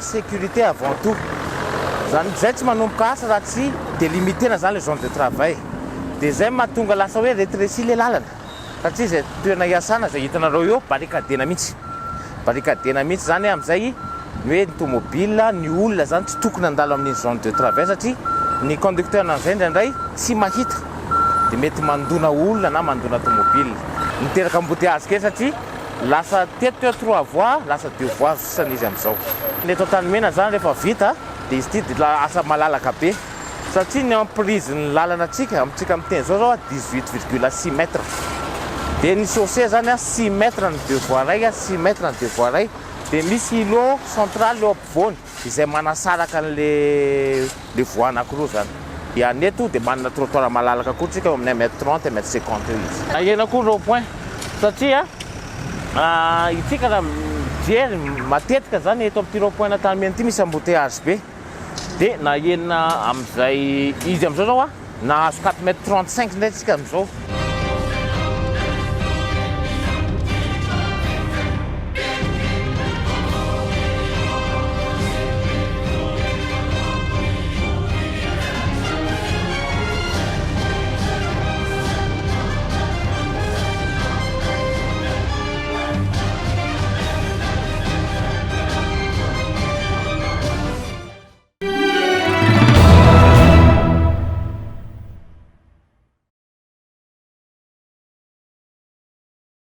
sécurité avant tout zany zay tsy manomboka asa raha tsy délimitena zany le zone de travail dia zay mahatonga lasa hoe rétréci le lalana satria zay toerana iasana zay hitanareo eo barricadena mihitsy zany amin'izay hoe ny tomobile ny olona zany tsy tokony andalo amin'ny zone de travail satria ny conducteur nan'izay indraindray tsy mahita dia mety mandona olona na mandona tomobile miteraka embouteillage kely satria lasa teto 3 voies lasa 2 voies sisany izy amin'izao ny eto Antanimena zany rehefa vita dia izy ty dia asa malalaka be satria ny emprise ny lalana atsika amintsika miteny zao 18,6 mètres dia ny chaussée zany 6 mètres ny 2 voies ray 6 mètres ny 2 voies ray dia misy ilo central eo ampovoany izay manasaraka le voie anankiroa zany dia neto dia manana trottoir malalaka koa tsika eo amin'ny 1,30 m 1,50 m eo izy ahena koa rond point satria itsika raha mijery matetika zany eto amin'ity rond point Antanimena ity misy embouteillage be dia na enina amin'izay izy amin'izao zao nahazo 4,35 m ndray tsika amin'izao